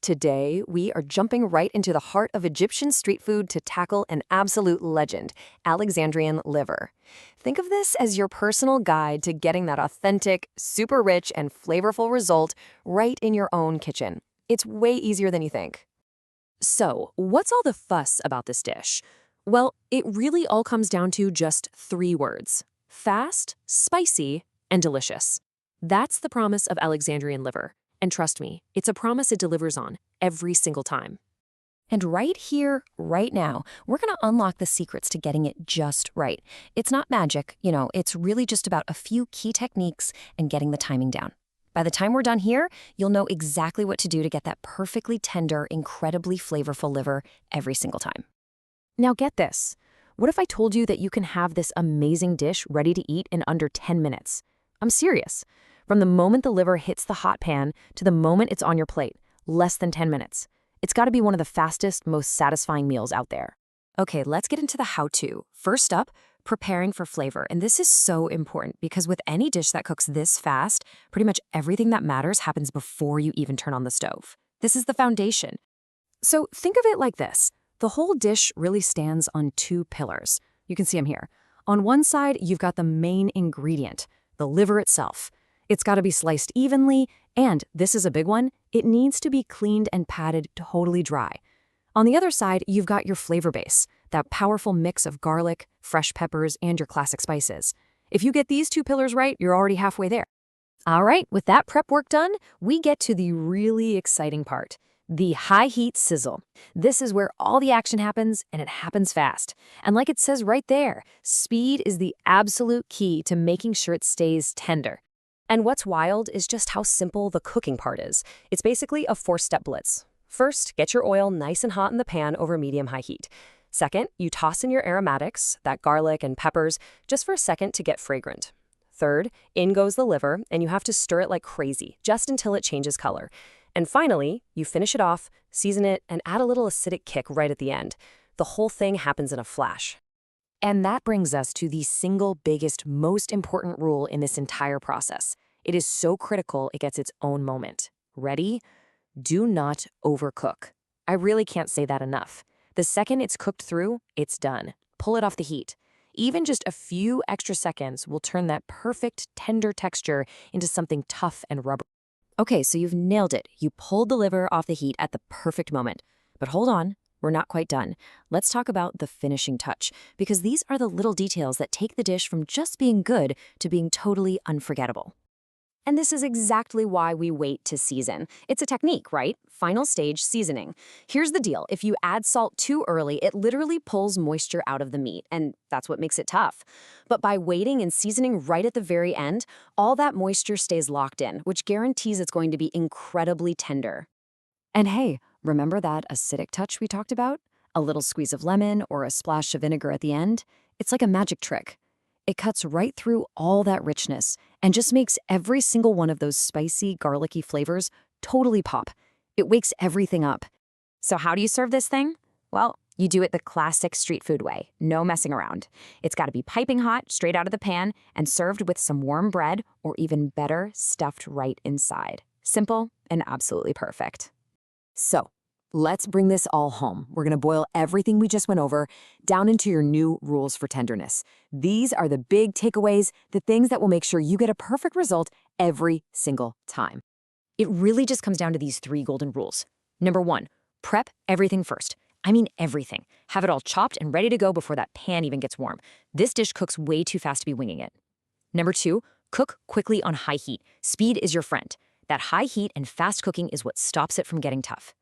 Today, we are jumping right into the heart of Egyptian street food to tackle an absolute legend, Alexandrian liver. Think of this as your personal guide to getting that authentic, super rich, and flavorful result right in your own kitchen. It's way easier than you think. So, what's all the fuss about this dish? Well, it really all comes down to just 3 words: fast, spicy, and delicious. That's the promise of Alexandrian liver. And trust me, it's a promise it delivers on every single time. And right here, right now, we're going to unlock the secrets to getting it just right. It's not magic, it's really just about a few key techniques and getting the timing down. By the time we're done here, you'll know exactly what to do to get that perfectly tender, incredibly flavorful liver every single time. Now get this. What if I told you that you can have this amazing dish ready to eat in under 10 minutes? I'm serious. From the moment the liver hits the hot pan to the moment it's on your plate, less than 10 minutes. It's got to be one of the fastest, most satisfying meals out there. Okay, let's get into the how-to. First up, preparing for flavor. And this is so important because with any dish that cooks this fast, pretty much everything that matters happens before you even turn on the stove. This is the foundation. So think of it like this. The whole dish really stands on 2 pillars. You can see them here. On one side, you've got the main ingredient, the liver itself. It's got to be sliced evenly, and, this is a big one, it needs to be cleaned and patted totally dry. On the other side, you've got your flavor base, that powerful mix of garlic, fresh peppers, and your classic spices. If you get these 2 pillars right, you're already halfway there. All right, with that prep work done, we get to the really exciting part, the high-heat sizzle. This is where all the action happens, and it happens fast. And like it says right there, speed is the absolute key to making sure it stays tender. And what's wild is just how simple the cooking part is. It's basically a 4-step blitz. First, get your oil nice and hot in the pan over medium-high heat. Second, you toss in your aromatics, that garlic and peppers, just for a second to get fragrant. Third, in goes the liver, and you have to stir it like crazy, just until it changes color. And finally, you finish it off, season it, and add a little acidic kick right at the end. The whole thing happens in a flash. And that brings us to the single biggest, most important rule in this entire process. It is so critical it gets its own moment. Ready? Do not overcook. I really can't say that enough. The second it's cooked through, it's done. Pull it off the heat. Even just a few extra seconds will turn that perfect, tender texture into something tough and rubbery. Okay, so you've nailed it. You pulled the liver off the heat at the perfect moment. But hold on. We're not quite done. Let's talk about the finishing touch, because these are the little details that take the dish from just being good to being totally unforgettable. And this is exactly why we wait to season. It's a technique, right? Final stage seasoning. Here's the deal. If you add salt too early, it literally pulls moisture out of the meat, and that's what makes it tough. But by waiting and seasoning right at the very end, all that moisture stays locked in, which guarantees it's going to be incredibly tender. And hey, remember that acidic touch we talked about? A little squeeze of lemon or a splash of vinegar at the end? It's like a magic trick. It cuts right through all that richness and just makes every single one of those spicy, garlicky flavors totally pop. It wakes everything up. So how do you serve this thing? Well, you do it the classic street food way, no messing around. It's got to be piping hot, straight out of the pan, and served with some warm bread, or even better, stuffed right inside. Simple and absolutely perfect. So, let's bring this all home. We're going to boil everything we just went over down into your new rules for tenderness. These are the big takeaways, the things that will make sure you get a perfect result every single time. It really just comes down to these 3 golden rules. Number 1, prep everything first. I mean everything. Have it all chopped and ready to go before that pan even gets warm. This dish cooks way too fast to be winging it. Number 2, cook quickly on high heat. Speed is your friend. That high heat and fast cooking is what stops it from getting tough.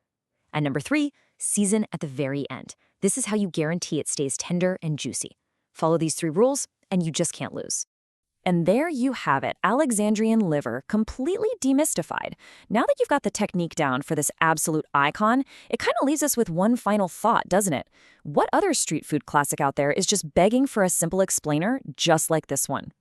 And number 3, season at the very end. This is how you guarantee it stays tender and juicy. Follow these 3 rules, and you just can't lose. And there you have it, Alexandrian liver, completely demystified. Now that you've got the technique down for this absolute icon, it kind of leaves us with one final thought, doesn't it? What other street food classic out there is just begging for a simple explainer just like this one?